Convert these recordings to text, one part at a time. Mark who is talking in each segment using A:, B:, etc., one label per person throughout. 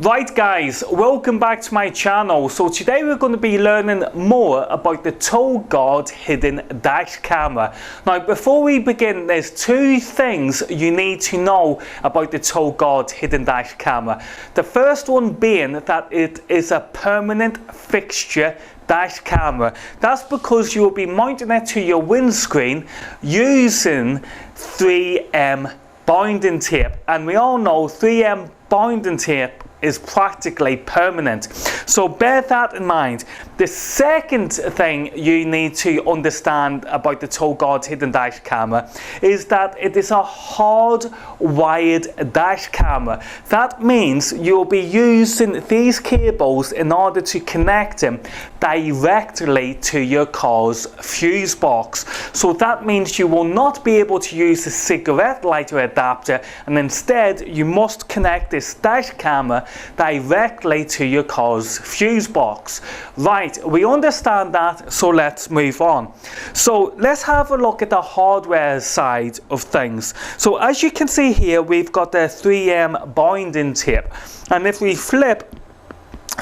A: Right guys, welcome back to my channel. So today we're going to be learning more about the Toguard Hidden Dash Camera. Now before we begin, there's two things you need to know about the Toguard Hidden Dash Camera. The first one being that it is a permanent fixture dash camera. That's because you will be mounting it to your windscreen using 3M binding tape, and we all know 3M binding tape is practically permanent, so bear that in mind. The second thing you need to understand about the Toguard Hidden Dash Camera is that it is a hard-wired dash camera. That means you'll be using these cables in order to connect them directly to your car's fuse box. So that means you will not be able to use a cigarette lighter adapter, and instead you must connect this dash camera directly to your car's fuse box. Right, we understand that, so let's move on. So let's have a look at the hardware side of things. So as you can see here, we've got the 3M binding tape, and if we flip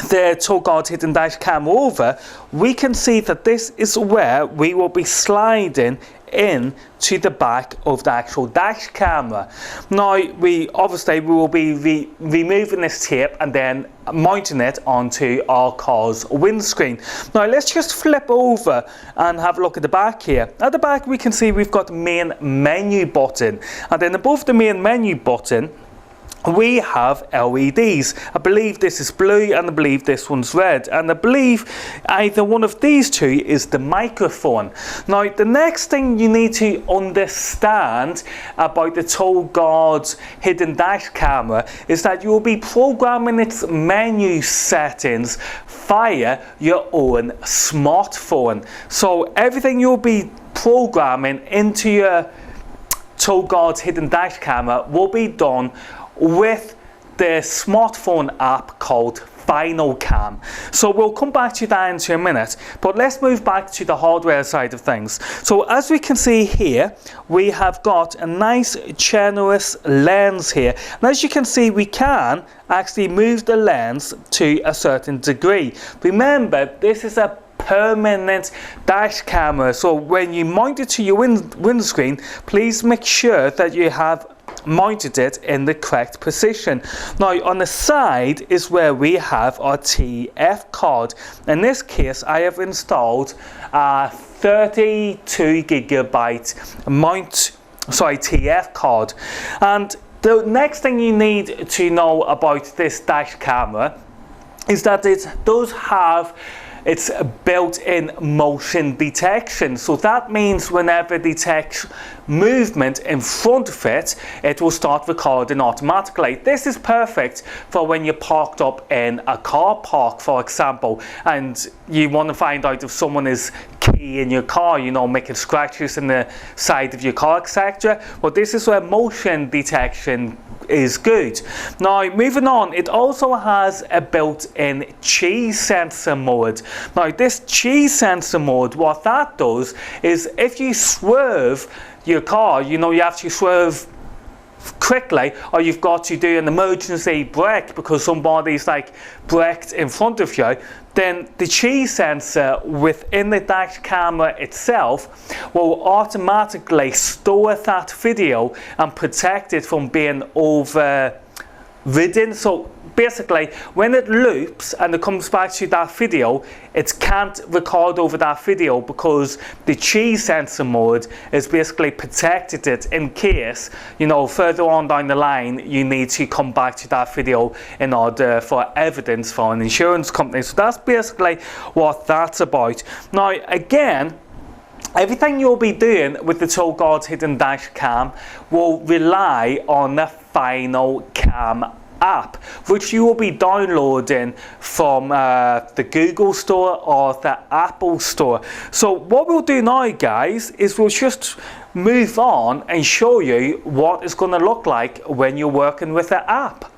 A: the Toguard Hidden Dash Cam over, we can see that this is where we will be sliding in to the back of the actual dash camera. Now we will be removing this tape and then mounting it onto our car's windscreen. Now let's just flip over and have a look at the back here. At the back we can see we've got the main menu button, and then above the main menu button we have LEDs. I believe this is blue and I believe this one's red, and I believe either one of these two is the microphone. Now the next thing you need to understand about the Toguard Hidden Dash Camera is that you will be programming its menu settings via your own smartphone. So everything you'll be programming into your Toguard Hidden Dash Camera will be done with the smartphone app called Final Cam. So we'll come back to that in a minute, but let's move back to the hardware side of things. So as we can see here, we have got a nice generous lens here, and as you can see we can actually move the lens to a certain degree. Remember, this is a permanent dash camera, so when you mount it to your windscreen, please make sure that you have mounted it in the correct position. Now on the side is where we have our TF card. In this case I have installed a 32 gigabyte TF card. And the next thing you need to know about this dash camera is that it does have its built-in motion detection. So that means whenever it detects movement in front of it, it will start recording automatically. This is perfect for when you're parked up in a car park, for example, and you want to find out if someone is keying your car, you know, making scratches in the side of your car, etc. Well, this is where motion detection is good. Now moving on, it also has a built-in cheese sensor mode. Now this cheese sensor mode, what that does is if you swerve your car, you know, you have to swerve quickly, or you've got to do an emergency brake because somebody's like braked in front of you, then the cheese sensor within the dash camera itself will automatically store that video and protect it from being overridden. So basically when it loops and it comes back to that video, it can't record over that video because the cheese sensor mode is basically protected it in case, you know, further on down the line you need to come back to that video in order for evidence for an insurance company. So that's basically what that's about. Now again, everything you'll be doing with the Toguard Hidden Dash Cam will rely on the Final Cam app, which you will be downloading from the Google Store or the Apple Store. So what we'll do now, guys, is we'll just move on and show you what it's going to look like when you're working with the app.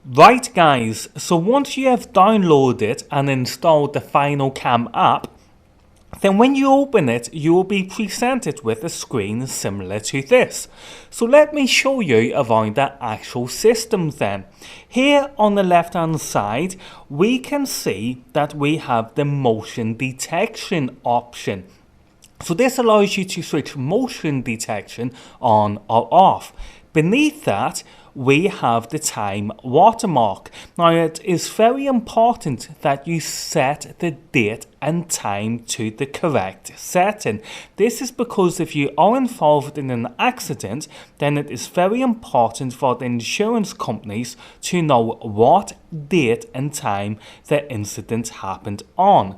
A: Right guys, so once you have downloaded and installed the Final Cam app, Then when you open it, you will be presented with a screen similar to this. So let me show you around the actual system then. Here on the left hand side, we can see that we have the motion detection option. So this allows you to switch motion detection on or off. Beneath that, we have the time watermark. Now it is very important that you set the date and time to the correct setting. This is because if you are involved in an accident, then it is very important for the insurance companies to know what date and time the incident happened on.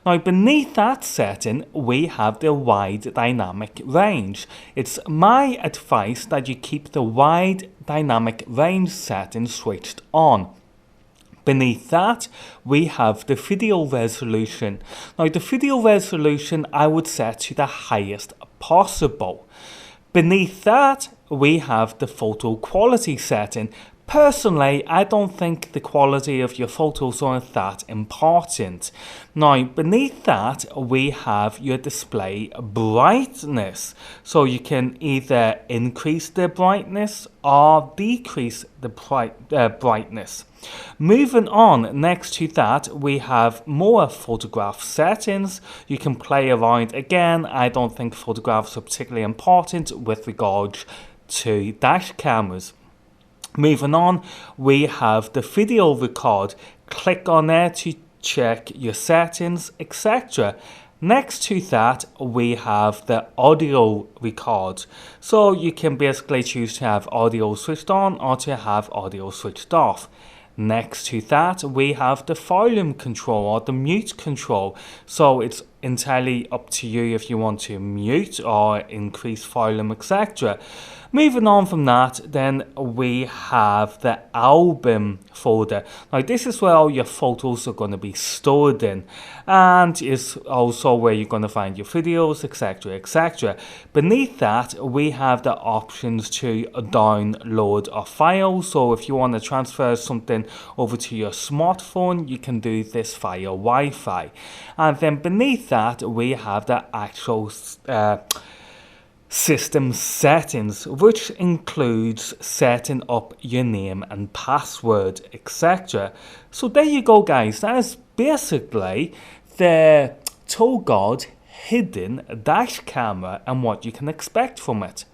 A: Now beneath that setting, we have the wide dynamic range. It's my advice that you keep the wide dynamic range setting switched on. Beneath that, we have the video resolution. Now the video resolution I would set to the highest possible. Beneath that, we have the photo quality setting. Personally, I don't think the quality of your photos are that important. Now, beneath that, we have your display brightness. So you can either increase the brightness or decrease the brightness. Moving on, next to that, we have more photograph settings. You can play around. Again, I don't think photographs are particularly important with regards to dash cameras. Moving on, we have the video record. Click on there to check your settings, etc. Next to that, we have the audio record. So you can basically choose to have audio switched on or to have audio switched off. Next to that, we have the volume control or the mute control. So it's entirely up to you if you want to mute or increase volume, etc. Moving on from that, then we have the album folder. Now this is where all your photos are going to be stored in, and is also where you're going to find your videos, etc, etc. Beneath that, we have the options to download a file. So if you want to transfer something over to your smartphone, you can do this via Wi-Fi. And then beneath that, we have the actual system settings, which includes setting up your name and password, etc. So there you go, guys. That is basically the Toguard Hidden Dash Camera and what you can expect from it.